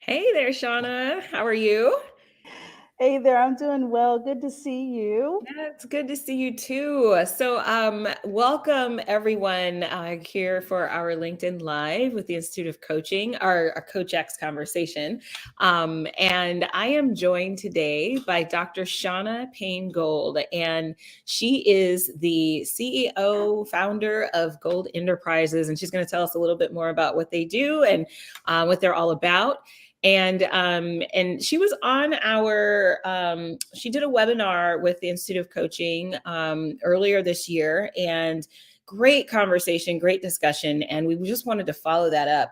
Hey there, Shaunna. How are you? Hey there, I'm doing well. Good to see you. Yeah, it's good to see you too. Welcome everyone here for our LinkedIn Live with the Institute of Coaching, our CoachX Conversation. And I am joined today by Dr. Shaunna Payne Gold, and she is the CEO, founder of Gold Enterprises, and she's going to tell us a little bit more about what they do and what they're all about. And she was on our she did a webinar with the Institute of Coaching earlier this year, and great conversation, great discussion, and we just wanted to follow that up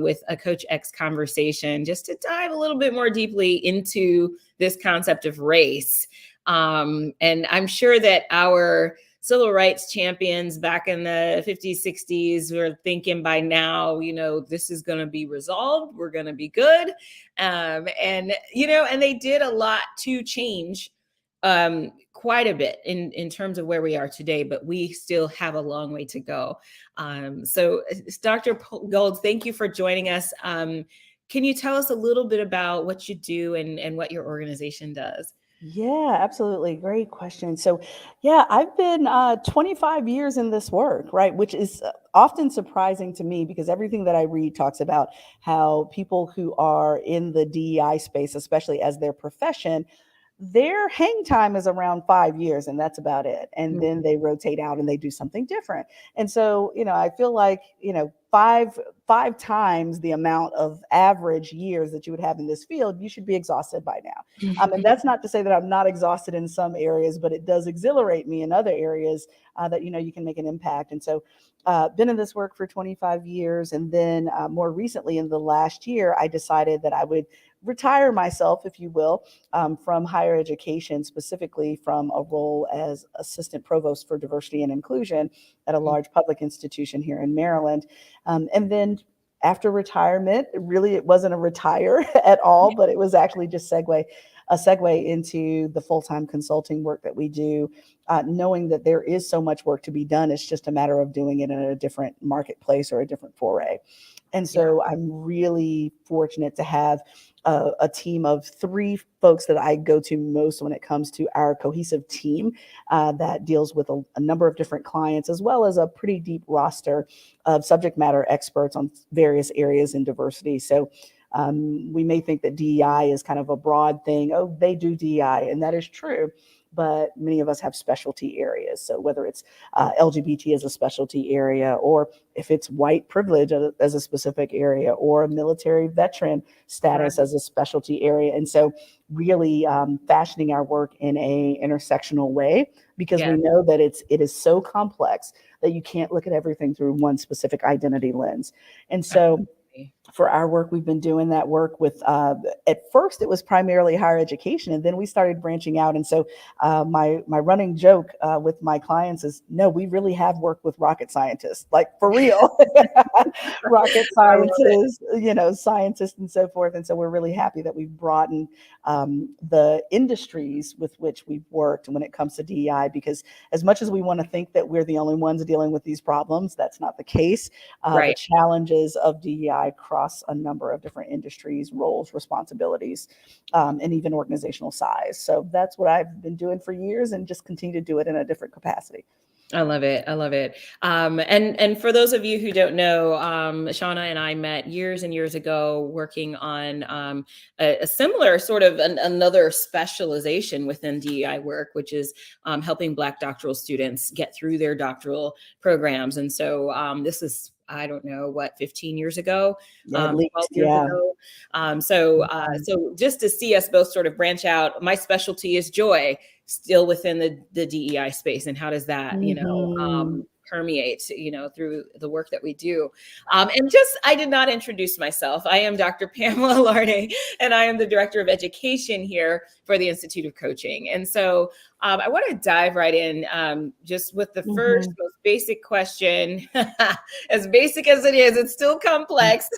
with a CoachX conversation, just to dive a little bit more deeply into this concept of race. And I'm sure that our civil rights champions back in the 50s, 60s were thinking by now, this is going to be resolved. We're going to be good. And they did a lot to change quite a bit in terms of where we are today, but we still have a long way to go. So Dr. Gold, thank you for joining us. Can you tell us a little bit about what you do and what your organization does? Yeah, absolutely. Great question. So, I've been 25 years in this work, right? Which is often surprising to me because everything that I read talks about how people who are in the DEI space, especially as their profession, their hang time is around 5 years and that's about it. And then they rotate out and they do something different. And so, I feel like, five times the amount of average years that you would have in this field, you should be exhausted by now. And that's not to say that I'm not exhausted in some areas, but it does exhilarate me in other areas that, you can make an impact. And so been in this work for 25 years. And then more recently in the last year, I decided that I would retire myself, if you will, from higher education, specifically from a role as Assistant Provost for Diversity and Inclusion at a large public institution here in Maryland. And then after retirement, really, it wasn't a retire at all, but it was actually just a segue into the full-time consulting work that we do, knowing that there is so much work to be done. It's just a matter of doing it in a different marketplace or a different foray. And so I'm really fortunate to have a team of 3 folks that I go to most when it comes to our cohesive team that deals with a number of different clients, as well as a pretty deep roster of subject matter experts on various areas in diversity. So we may think that DEI is kind of a broad thing. Oh, they do DEI, and that is true. But many of us have specialty areas. So whether it's LGBT as a specialty area, or if it's white privilege as a specific area, or military veteran status as a specialty area. And so really fashioning our work in a intersectional way, because we know that it is so complex that you can't look at everything through one specific identity lens. And so for our work, we've been doing that work with, at first it was primarily higher education, and then we started branching out. And so my running joke with my clients is, no, we really have worked with rocket scientists, like for real, rocket scientists, scientists and so forth. And so we're really happy that we've broadened the industries with which we've worked when it comes to DEI, because as much as we want to think that we're the only ones dealing with these problems, that's not the case. The challenges of DEI across a number of different industries, roles, responsibilities, and even organizational size. So that's what I've been doing for years, and just continue to do it in a different capacity. I love it. I love it. And for those of you who don't know, Shaunna and I met years and years ago working on a similar sort of another specialization within DEI work, which is helping Black doctoral students get through their doctoral programs. And so this is, I don't know, 15 years ago, 12 years ago. So just to see us both sort of branch out, my specialty is joy, still within the DEI space, and how does that, permeate, through the work that we do. And just, I did not introduce myself. I am Dr. Pamela Larde, and I am the Director of Education here for the Institute of Coaching. And so I want to dive right in just with the first most basic question, as basic as it is, it's still complex.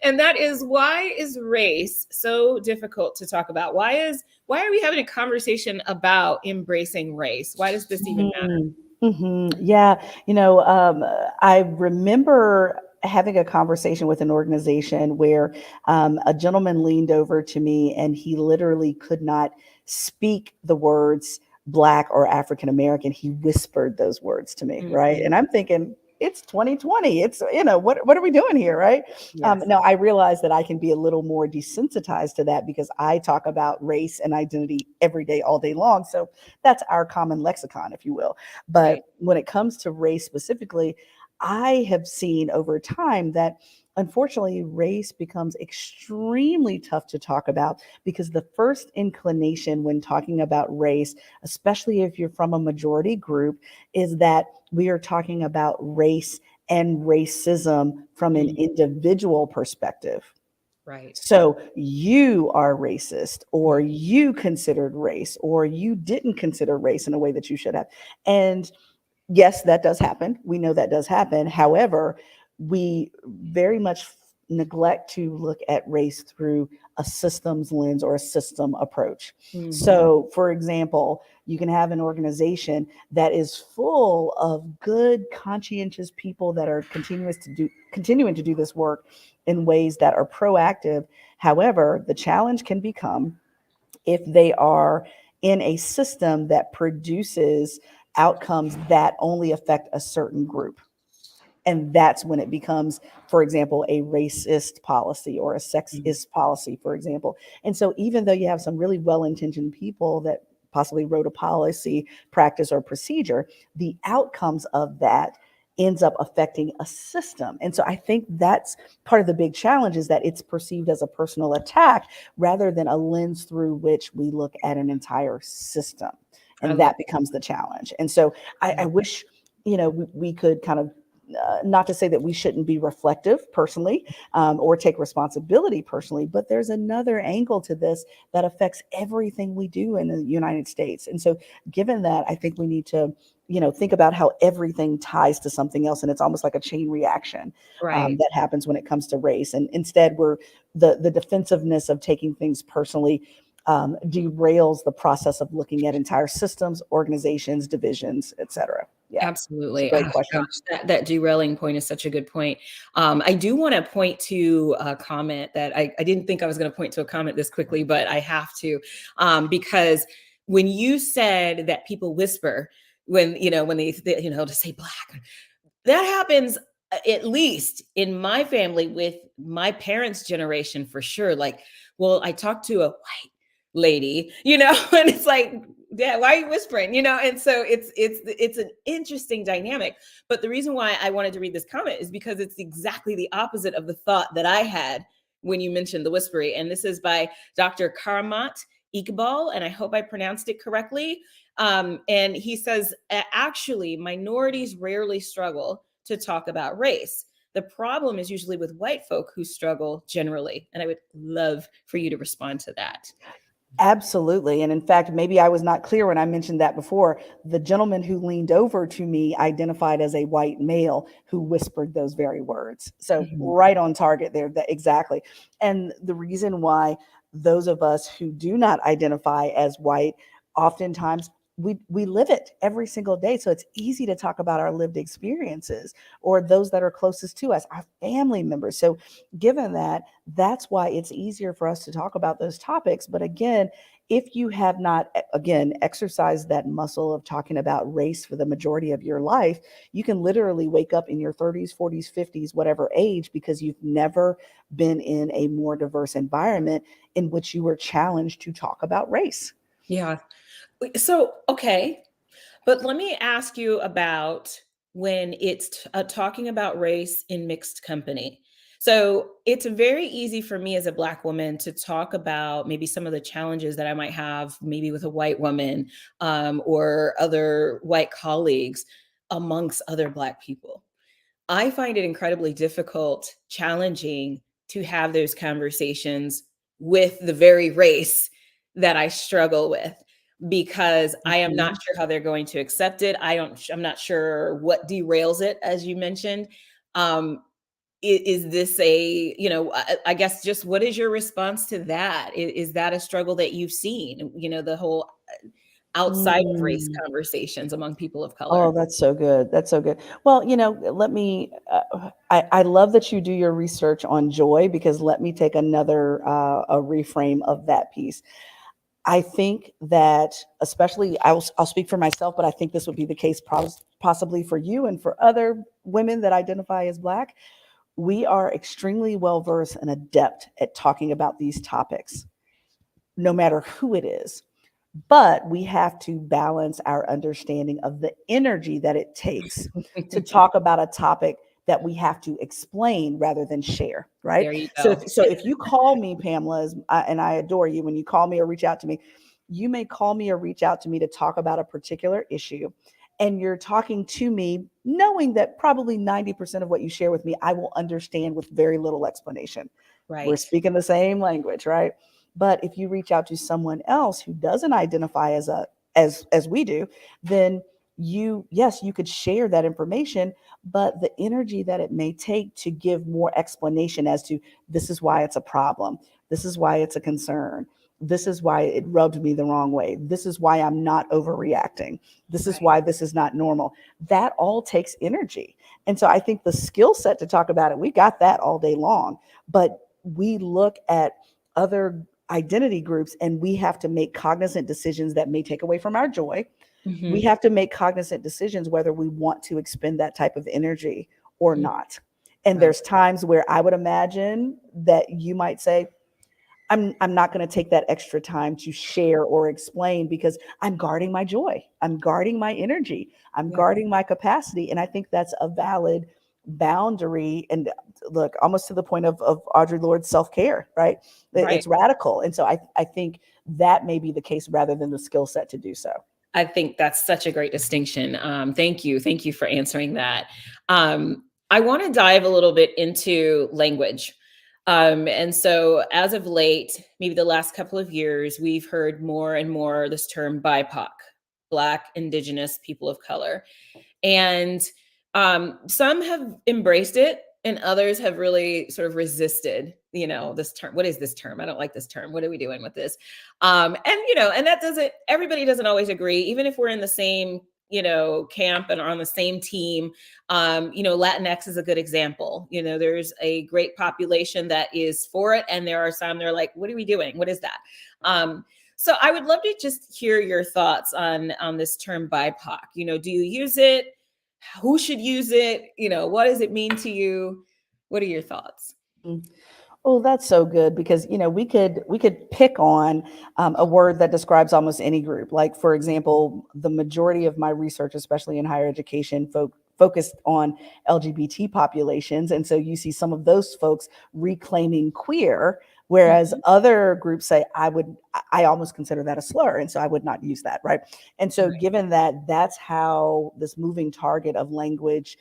And that is, why is race so difficult to talk about? Why are we having a conversation about embracing race? Why does this even matter? Yeah, I remember having a conversation with an organization where a gentleman leaned over to me and he literally could not speak the words Black or African American. He whispered those words to me, right? Mhm. And I'm thinking, it's 2020. It's, what are we doing here, right? Yes. Now, I realize that I can be a little more desensitized to that because I talk about race and identity every day, all day long. So that's our common lexicon, if you will. But Right. when it comes to race specifically, I have seen over time that unfortunately race becomes extremely tough to talk about because the first inclination when talking about race, especially if you're from a majority group, is that we are talking about race and racism from an Mm. individual perspective. Right. So you are racist, or Mm. you considered race, or you didn't consider race in a way that you should have. And yes, that does happen. We know that does happen. However, we very much neglect to look at race through a systems lens or a system approach. Mhm. So, for example, you can have an organization that is full of good, conscientious people that are continuing to do this work in ways that are proactive. However, the challenge can become if they are in a system that produces outcomes that only affect a certain group. And that's when it becomes, for example, a racist policy or a Mhm. sexist policy, for example. And so, even though you have some really well intentioned people that possibly wrote a policy, practice, or procedure, the outcomes of that ends up affecting a system. And so I think that's part of the big challenge is that it's perceived as a personal attack rather than a lens through which we look at an entire system. I And love that becomes the challenge. And so I that. wish, we could kind of not to say that we shouldn't be reflective personally or take responsibility personally, but there's another angle to this that affects everything we do in the United States. And so, given that, I think we need to, think about how everything ties to something else, and it's almost like a chain reaction Right. that happens when it comes to race. And instead, we're the defensiveness of taking things personally. Derails the process of looking at entire systems, organizations, divisions, et cetera. Yeah, it's a Absolutely. great Oh question. gosh, that derailing point is such a good point. I do want to point to a comment that I didn't think I was going to point to a comment this quickly, but I have to, because when you said that people whisper when to say Black, that happens at least in my family with my parents' generation for sure. Like, well, I talked to a white lady, and it's like, yeah, why are you whispering? And so it's an interesting dynamic. But the reason why I wanted to read this comment is because it's exactly the opposite of the thought that I had when you mentioned the whispery. And this is by Dr. Karamat Iqbal, and I hope I pronounced it correctly. And he says, actually, minorities rarely struggle to talk about race. The problem is usually with white folk who struggle generally. And I would love for you to respond to that. Absolutely. And in fact, maybe I was not clear when I mentioned that before. The gentleman who leaned over to me identified as a white male who whispered those very words. So, Mhm. right on target there. Exactly. And the reason why those of us who do not identify as white oftentimes we live it every single day. So it's easy to talk about our lived experiences or those that are closest to us, our family members. So given that, that's why it's easier for us to talk about those topics. But again, if you have not, again, exercised that muscle of talking about race for the majority of your life, you can literally wake up in your 30s, 40s, 50s, whatever age, because you've never been in a more diverse environment in which you were challenged to talk about race. Yeah. So, okay. But let me ask you about when it's talking about race in mixed company. So it's very easy for me as a Black woman to talk about maybe some of the challenges that I might have, maybe with a white woman or other white colleagues amongst other Black people. I find it incredibly difficult, challenging to have those conversations with the very race that I struggle with because I am not Mhm. sure how they're going to accept it. I'm not sure what derails it, as you mentioned. Um, is this I guess just what is your response to that? Is that a struggle that you've seen? The whole outside of race Mm. conversations among people of color. Oh, that's so good. That's so good. Well, let me, I love that you do your research on joy, because let me take another, a reframe of that piece. I think that, especially, I'll speak for myself, but I think this would be the case possibly for you and for other women that identify as Black. We are extremely well versed and adept at talking about these topics, no matter who it is. But we have to balance our understanding of the energy that it takes to talk about a topic that we have to explain rather than share, right? There you So go. if you call me, Pamela, and I adore you, when you call me or reach out to me, you may call me or reach out to me to talk about a particular issue. And you're talking to me knowing that probably 90% of what you share with me, I will understand with very little explanation. We're Right. speaking the same language, right? But if you reach out to someone else who doesn't identify as we do, then yes, you could share that information, but the energy that it may take to give more explanation as to, this is why it's a problem, this is why it's a concern, this is why it rubbed me the wrong way, this is why I'm not overreacting, this is Right. why this is not normal. That all takes energy. And so I think the skill set to talk about it, we got that all day long, but we look at other identity groups and we have to make cognizant decisions that may take away from our joy. We Hmm. have to make cognizant decisions whether we want to expend that type of energy or not. And Right. there's times where I would imagine that you might say, I'm not going to take that extra time to share or explain, because I'm guarding my joy. I'm guarding my energy. I'm Yeah. guarding my capacity. And I think that's a valid boundary. And look, almost to the point of Audre Lorde's self-care, right? Right. It's radical. And so I think that may be the case rather than the skill set to do so. I think that's such a great distinction. Thank you. Thank you for answering that. I want to dive a little bit into language. And so, as of late, maybe the last couple of years, we've heard more and more this term BIPOC, Black, Indigenous, People of Color. And some have embraced it and others have really sort of resisted, this term. What is this term? I don't like this term. What are we doing with this? And that doesn't, everybody doesn't always agree, even if we're in the same, camp and are on the same team. Latinx is a good example. There's a great population that is for it. And there are some, they're like, what are we doing? What is that? So I would love to just hear your thoughts on this term BIPOC. Do you use it? Who should use it? What does it mean to you? What are your thoughts? Mm. Oh, that's so good, because we could pick on a word that describes almost any group. Like, for example, the majority of my research, especially in higher education, focused on LGBT populations, and so you see some of those folks reclaiming queer, whereas Mhm. other groups say, I almost consider that a slur, and so I would not use that, right? And so, Right. given that that's how this moving target of language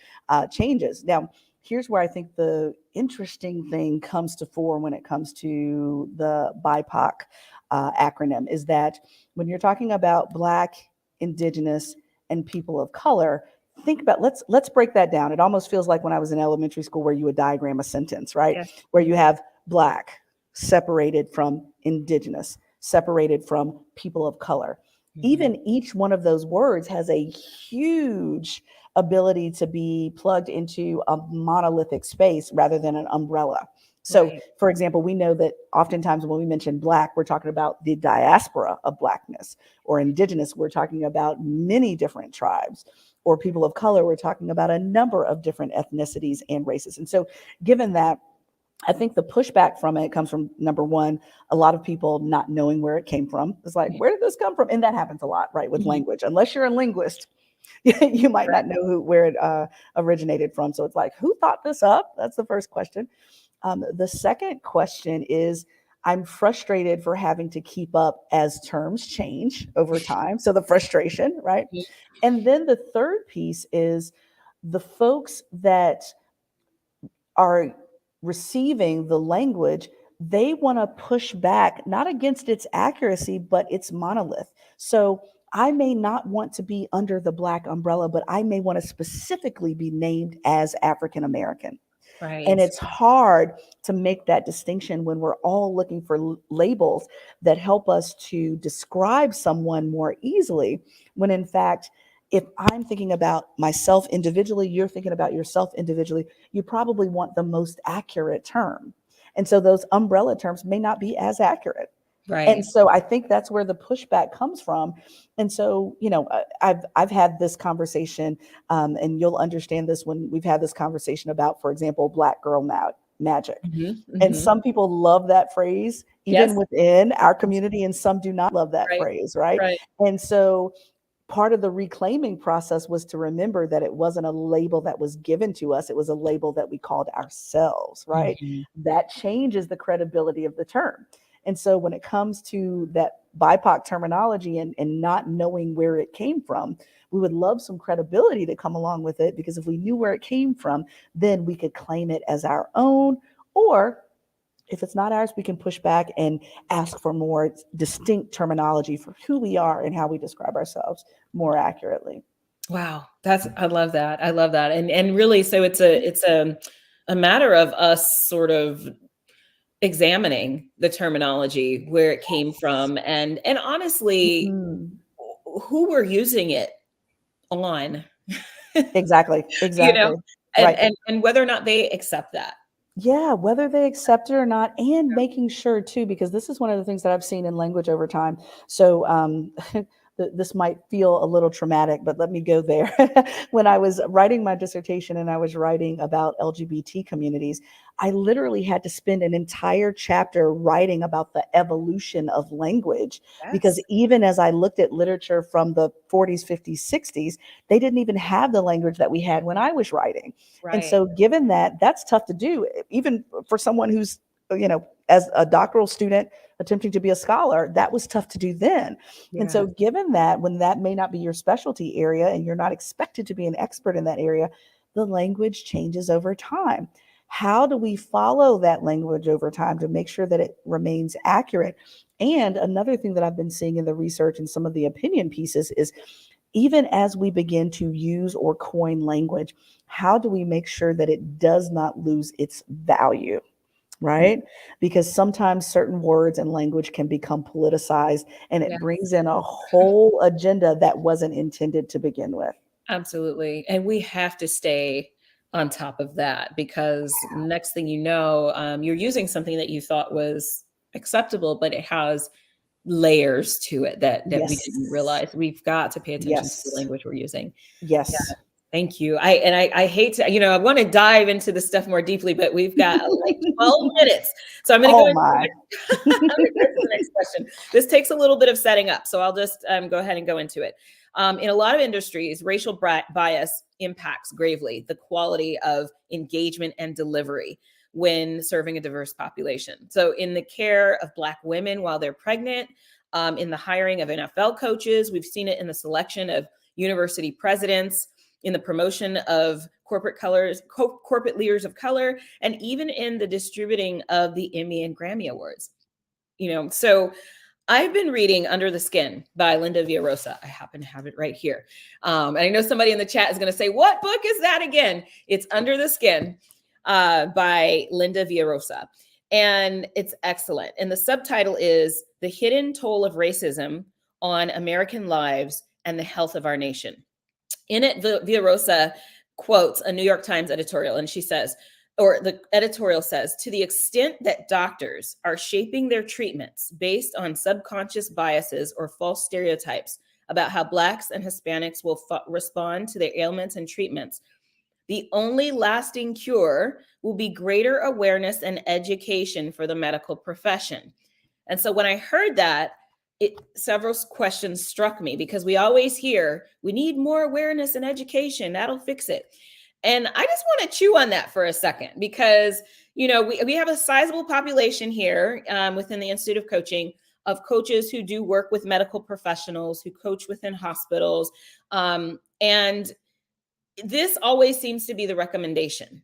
changes now. Here's where I think the interesting thing comes to fore when it comes to the BIPOC acronym, is that when you're talking about Black, Indigenous, and people of color, think about, let's break that down. It almost feels like when I was in elementary school, where you would diagram a sentence, right? Yes. Where you have Black separated from Indigenous, separated from people of color. Mhm. Even each one of those words has a huge ability to be plugged into a monolithic space rather than an umbrella. So, Right. for example, we know that oftentimes when we mention Black, we're talking about the diaspora of Blackness, or Indigenous, we're talking about many different tribes, or people of color, we're talking about a number of different ethnicities and races. And so, given that, I think the pushback from it comes from, number one, a lot of people not knowing where it came from. It's like, Yeah. where did this come from? And that happens a lot, right, with Mhm. language. Unless you're a linguist, you might Right. not know where it originated from. So it's like, who thought this up? That's the first question. The second question is, I'm frustrated for having to keep up as terms change over time. So the frustration, right? Mhm. And then the third piece is the folks that are receiving the language, they want to push back, not against its accuracy, but its monolith. So I may not want to be under the Black umbrella, but I may want to specifically be named as African American. Right. And it's hard to make that distinction when we're all looking for labels that help us to describe someone more easily, when in fact, if I'm thinking about myself individually, you're thinking about yourself individually, you probably want the most accurate term. And so those umbrella terms may not be as accurate. And Right. so I think that's where the pushback comes from. And so, I've had this conversation, and you'll understand this when we've had this conversation about, for example, Black girl magic. And Mm-hmm. some people love that phrase, Yes. even within our community, and some do not love that Right. phrase, right? Right. And so part of the reclaiming process was to remember that it wasn't a label that was given to us. It was a label that we called ourselves, right? Mm-hmm. That changes the credibility of the term. And so when it comes to that BIPOC terminology and not knowing where it came from, we would love some credibility to come along with it, because if we knew where it came from, then we could claim it as our own. Or if it's not ours, we can push back and ask for more distinct terminology for who we are and how we describe ourselves more accurately. Wow. I love that. I love that. And really, so it's a matter of us sort of examining the terminology, where it came from, and honestly, Mm, who we're using it on, exactly. you know, Exactly. and Right. and whether or not they accept that. Yeah, whether they accept it or not, and making sure too, because this is one of the things that I've seen in language over time. So, this might feel a little traumatic, but let me go there. When I was writing my dissertation and I was writing about LGBT communities, I literally had to spend an entire chapter writing about the evolution of language, because Yes. even as I looked at literature from the 40s, 50s, 60s, they didn't even have the language that we had when I was writing. And Right. so given that, that's tough to do, even for someone who's, as a doctoral student attempting to be a scholar, that was tough to do then. And Yeah. so given that, when that may not be your specialty area and you're not expected to be an expert in that area, the language changes over time. How do we follow that language over time to make sure that it remains accurate? And another thing that I've been seeing in the research and some of the opinion pieces is, even as we begin to use or coin language, how do we make sure that it does not lose its value? Mm. Right? Because sometimes certain words and language can become politicized, and it Yeah, brings in a whole agenda that wasn't intended to begin with. absolutely. And we have to stay on top of that, because next thing you know, you're using something that you thought was acceptable, but it has layers to it that we didn't Yes. realize. We've got to pay attention to the Yes. language we're using. Yeah. Yes. Thank you. I hate to, I want to dive into this stuff more deeply, but we've got like 12 minutes. So I'm going to go Oh into my. I'm going to go to the next question. This takes a little bit of setting up, so I'll just go ahead and go into it. In a lot of industries, racial bias impacts gravely the quality of engagement and delivery when serving a diverse population. So, in the care of Black women while they're pregnant, in the hiring of NFL coaches, we've seen it in the selection of university presidents, in the promotion of corporate leaders of color, and even in the distributing of the Emmy and Grammy Awards. So I've been reading Under the Skin by Linda Villarosa. I happen to have it right here. And I know somebody in the chat is going to say, what book is that again? It's Under the Skin by Linda Villarosa. And it's excellent. And the subtitle is The Hidden Toll of Racism on American Lives and the Health of Our Nation. In it, Villarosa quotes a New York Times editorial, and she says, or the editorial says, to the extent that doctors are shaping their treatments based on subconscious biases or false stereotypes about how Blacks and Hispanics will respond to their ailments and treatments, the only lasting cure will be greater awareness and education for the medical profession. And so when I heard that, several questions struck me, because we always hear we need more awareness and education, that'll fix it. And I just want to chew on that for a second, because we have a sizable population here within the Institute of Coaching of coaches who do work with medical professionals, who coach within hospitals, and this always seems to be the recommendation,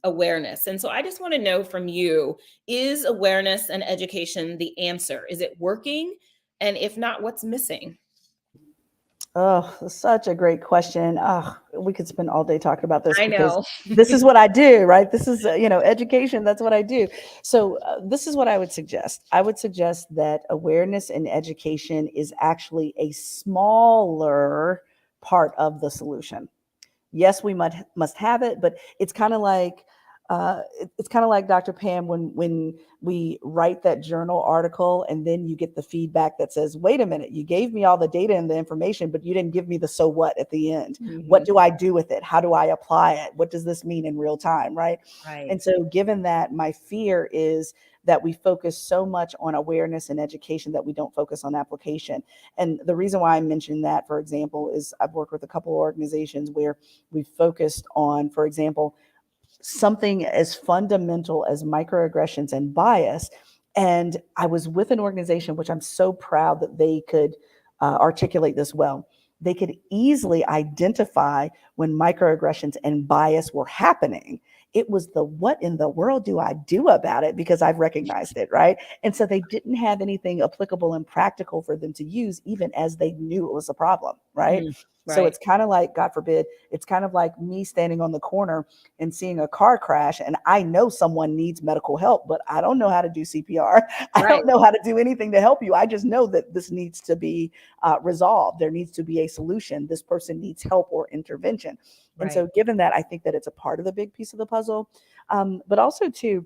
awareness. And so I just want to know from you, is awareness and education the answer? Is it working? And if not, what's missing? Oh, such a great question. Oh, we could spend all day talking about this I because know. this is what I do, right? This is, education. That's what I do. So this is what I would suggest. I would suggest that awareness and education is actually a smaller part of the solution. Yes, we must have it, but it's kind of like Dr. Pam when we write that journal article and then you get the feedback that says, wait a minute, you gave me all the data and the information, but you didn't give me the so what at the end. What do I do with it? How do I apply it? What does this mean in real time? Right. And so given that, my fear is that we focus so much on awareness and education that we don't focus on application. And the reason why I mentioned that, for example, is I've worked with a couple of organizations where we focused on, for example, something as fundamental as microaggressions and bias. And I was with an organization, which I'm so proud that they could articulate this well. They could easily identify when microaggressions and bias were happening. It was the what in the world do I do about it, because I've recognized it, right? And so they didn't have anything applicable and practical for them to use, even as they knew it was a problem, right? So it's kind of like, God forbid, it's kind of like me standing on the corner and seeing a car crash, and I know someone needs medical help, but I don't know how to do CPR. I don't know how to do anything to help you. I just know that this needs to be resolved. There needs to be a solution. This person needs help or intervention. And so given that, I think that it's a part of the big piece of the puzzle. But also too,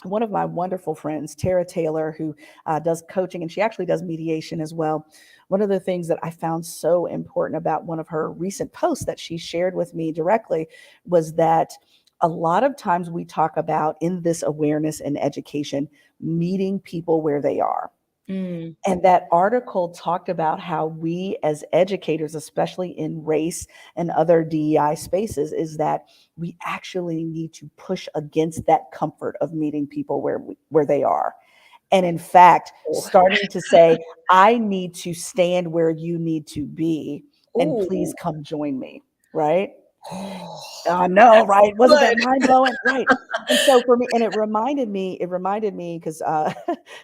one of my wonderful friends, Tara Taylor, who does coaching, and she actually does mediation as well. One of the things that I found so important about one of her recent posts that she shared with me directly was that a lot of times we talk about, in this awareness and education, meeting people where they are. And that article talked about how we as educators, especially in race and other DEI spaces, is that we actually need to push against that comfort of meeting people where they are. And in fact, starting to say, I need to stand where you need to be, and please come join me, right? I know, right? Wasn't that mind blowing? Right. And so for me, and it reminded me because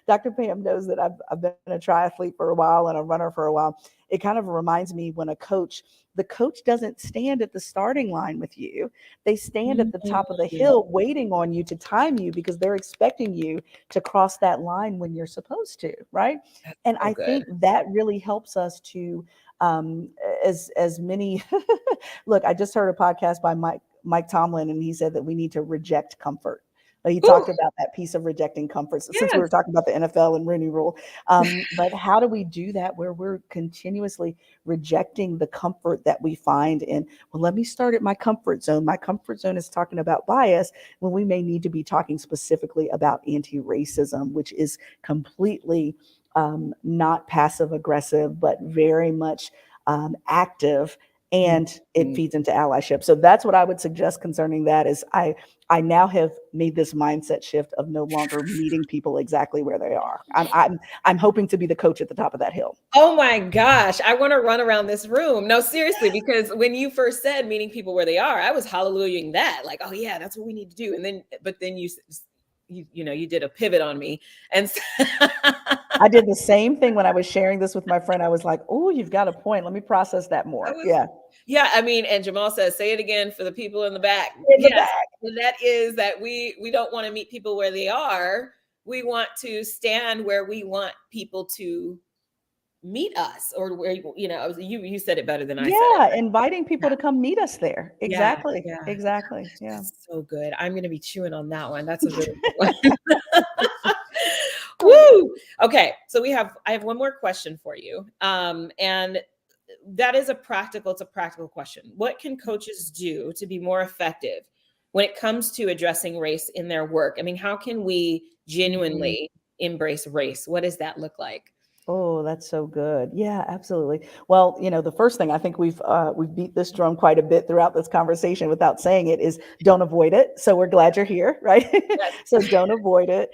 Dr. Pam knows that I've been a triathlete for a while and a runner for a while. It kind of reminds me when the coach doesn't stand at the starting line with you. They stand at the top of the hill waiting on you to time you, because they're expecting you to cross that line when you're supposed to, right? And I think that really helps us to, as many look, I just heard a podcast by Mike Tomlin, and he said that we need to reject comfort. He talked about that piece of rejecting comfort, since we were talking about the NFL and Rooney Rule. But how do we do that where we're continuously rejecting the comfort that we find in, well, let me start at my comfort zone. My comfort zone is talking about bias, when we may need to be talking specifically about anti-racism, which is completely not passive aggressive, but very much active, and it feeds into allyship. So that's what I would suggest concerning that. Is I now have made this mindset shift of no longer meeting people exactly where they are. I'm hoping to be the coach at the top of that hill. Oh my gosh, I want to run around this room. No, seriously, because when you first said meeting people where they are, I was hallelujahing that, like, oh yeah, that's what we need to do. And then, but then you did a pivot on me, and I did the same thing when I was sharing this with my friend. I was like, oh, you've got a point. Let me process that more. Yeah. I mean, and Jamal says, say it again for the people in the back. The back. And that is that we don't want to meet people where they are. We want to stand where we want people to meet us, or where, you said it better than I said it. Yeah, inviting people to come meet us there. Exactly. Exactly. Yeah. That's so good. I'm going to be chewing on that one. That's a really good one. Woo! Okay, so I have one more question for you. And that is a practical question. What can coaches do to be more effective when it comes to addressing race in their work? I mean, how can we genuinely embrace race? What does that look like? Oh, that's so good. Yeah, absolutely. Well, the first thing, I think we've beat this drum quite a bit throughout this conversation without saying it, is don't avoid it. So we're glad you're here, right? So don't avoid it.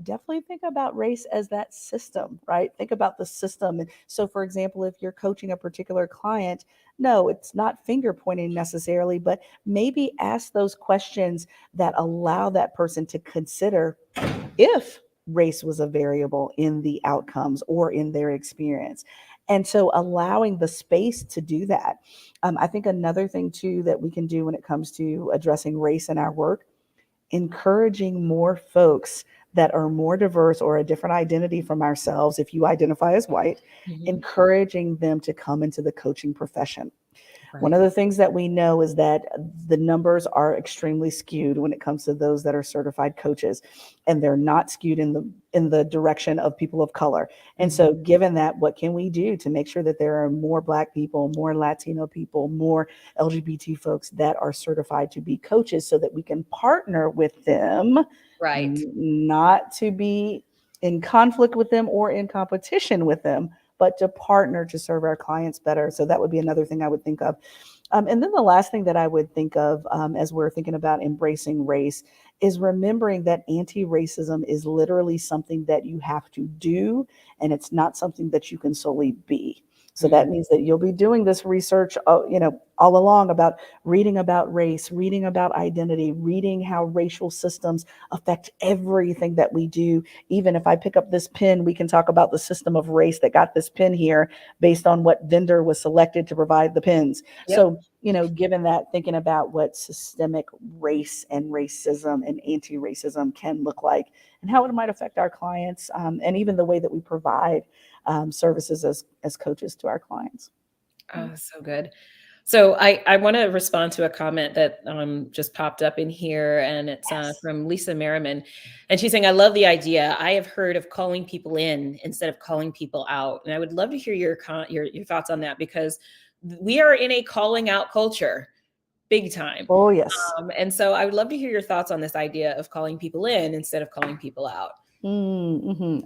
Definitely think about race as that system, right? Think about the system. And so, for example, if you're coaching a particular client, no, it's not finger pointing necessarily, but maybe ask those questions that allow that person to consider if race was a variable in the outcomes or in their experience. And so allowing the space to do that. I think another thing too that we can do when it comes to addressing race in our work, encouraging more folks that are more diverse or a different identity from ourselves, if you identify as white, Mhm. encouraging them to come into the coaching profession. One Right. of the things that we know is that the numbers are extremely skewed when it comes to those that are certified coaches, and they're not skewed in the direction of people of color. And Mhm. so given that, what can we do to make sure that there are more Black people, more Latino people, more LGBT folks that are certified to be coaches so that we can partner with them, Right. not to be in conflict with them or in competition with them, but to partner to serve our clients better. So that would be another thing I would think of. And then the last thing that I would think of as we're thinking about embracing race is remembering that anti-racism is literally something that you have to do, and it's not something that you can solely be. So Mm. that means that you'll be doing this research, all along about reading about race, reading about identity, reading how racial systems affect everything that we do. Even if I pick up this pen, we can talk about the system of race that got this pen here based on what vendor was selected to provide the pens. Yep. So, given that, thinking about what systemic race and racism and anti-racism can look like and how it might affect our clients, and even the way that we provide services as coaches to our clients. Oh, so good. So I want to respond to a comment that just popped up in here, and it's Yes. from Lisa Merriman, and she's saying, "I love the idea. I have heard of calling people in instead of calling people out, and I would love to hear your thoughts on that because we are in a calling out culture, big time, Oh, yes. and so I would love to hear your thoughts on this idea of calling people in instead of calling people out."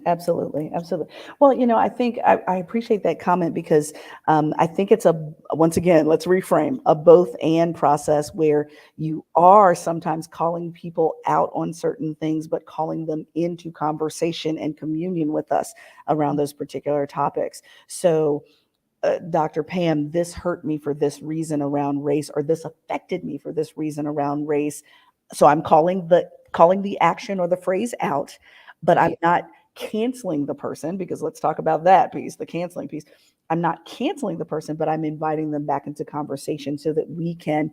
Absolutely, absolutely. Well, I think I appreciate that comment because I think it's once again, let's reframe, a both and process where you are sometimes calling people out on certain things, but calling them into conversation and communion with us around those particular topics. So, Dr. Pam, this hurt me for this reason around race, or this affected me for this reason around race. So I'm calling the action or the phrase out, but I'm Right. not canceling the person, because let's talk about that piece, the canceling piece. I'm not canceling the person, but I'm inviting them back into conversation so that we can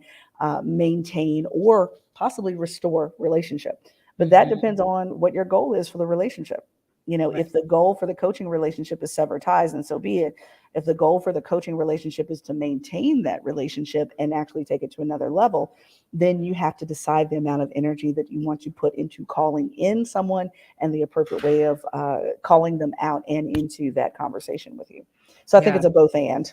maintain or possibly restore relationship. But that Mhm. depends on what your goal is for the relationship. Right. If the goal for the coaching relationship is sever ties, and so be it. If the goal for the coaching relationship is to maintain that relationship and actually take it to another level, then you have to decide the amount of energy that you want to put into calling in someone and the appropriate way of calling them out and into that conversation with you. So I think Yeah. it's a both and.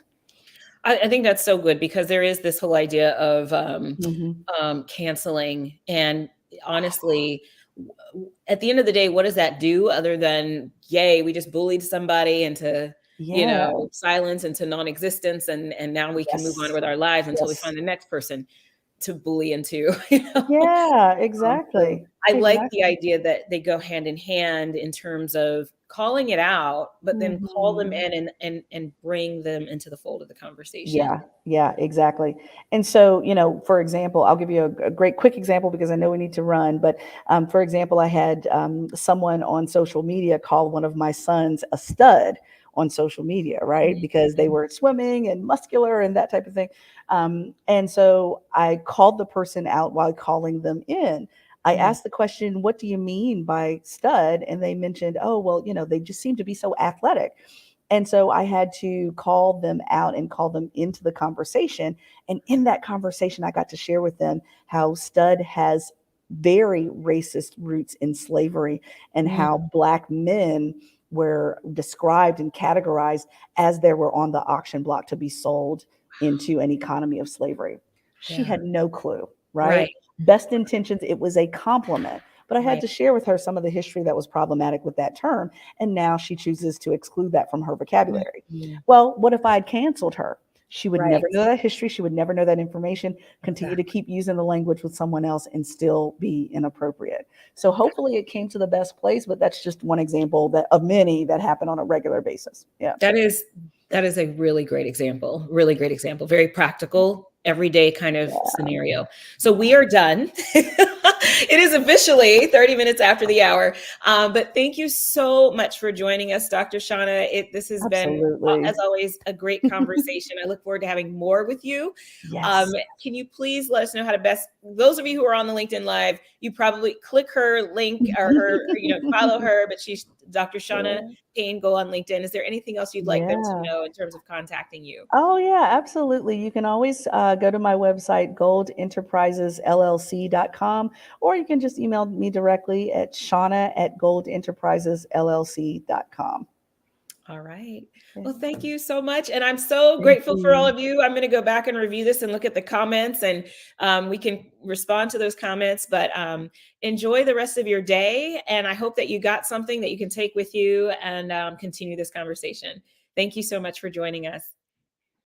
I think that's so good because there is this whole idea of Mhm. canceling. And honestly, at the end of the day, what does that do other than, yay, we just bullied somebody into, Yeah. silence, into non-existence, and now we can move on Yes. with our lives until we Yes. find the next person to bully into, Yeah, So exactly. I like the Exactly. idea that they go hand in hand in terms of calling it out, but then call them Mhm. in and bring them into the fold of the conversation. Yeah, yeah, exactly. And so, for example, I'll give you a great quick example because I know we need to run. But for example, I had someone on social media call one of my sons a stud on social media, right? Because they Mhm. were swimming and muscular and that type of thing. And so I called the person out while calling them in. I Mm. asked the question, "What do you mean by stud?" And they mentioned, "Oh, well, they just seem to be so athletic." And so I had to call them out and call them into the conversation. And in that conversation, I got to share with them how stud has very racist roots in slavery, and Mm. how Black men were described and categorized as they were on the auction block to be sold into an economy of slavery. She Yeah. had no clue, right? Right. Best intentions, it was a compliment. But I had Right. to share with her some of the history that was problematic with that term, and now she chooses to exclude that from her vocabulary. Mhm. Well, what if I had canceled her? She would Right. never know that history. She would never know that information, continue to Exactly. keep using the language with someone else and still be inappropriate. So hopefully it came to the best place, but that's just one example that of many that happen on a regular basis. Yeah. That is that is a really great example, really great example, very practical. everyday kind of Yeah. scenario. So we are done. It is officially 30 minutes after the hour. But thank you so much for joining us, Dr. Shaunna. This has been, Absolutely. as always, a great conversation. I look forward to having more with you. Yes. Can you please let us know how to best, those of you who are on the LinkedIn Live, you probably click her link or her, follow her, but she's Dr. Shaunna Payne Gold on LinkedIn. Is there anything else you'd like them to Yeah. know in terms of contacting you? Oh, yeah, absolutely. You can always go to my website, goldenterprisesllc.com, or you can just email me directly at shaunna@goldenterprisesllc.com. All right. Yeah. Well, thank you so much. And I'm so Thank grateful for all you. of you. I'm going to go back and review this and look at the comments, and we can respond to those comments. But enjoy the rest of your day. And I hope that you got something that you can take with you and continue this conversation. Thank you so much for joining us.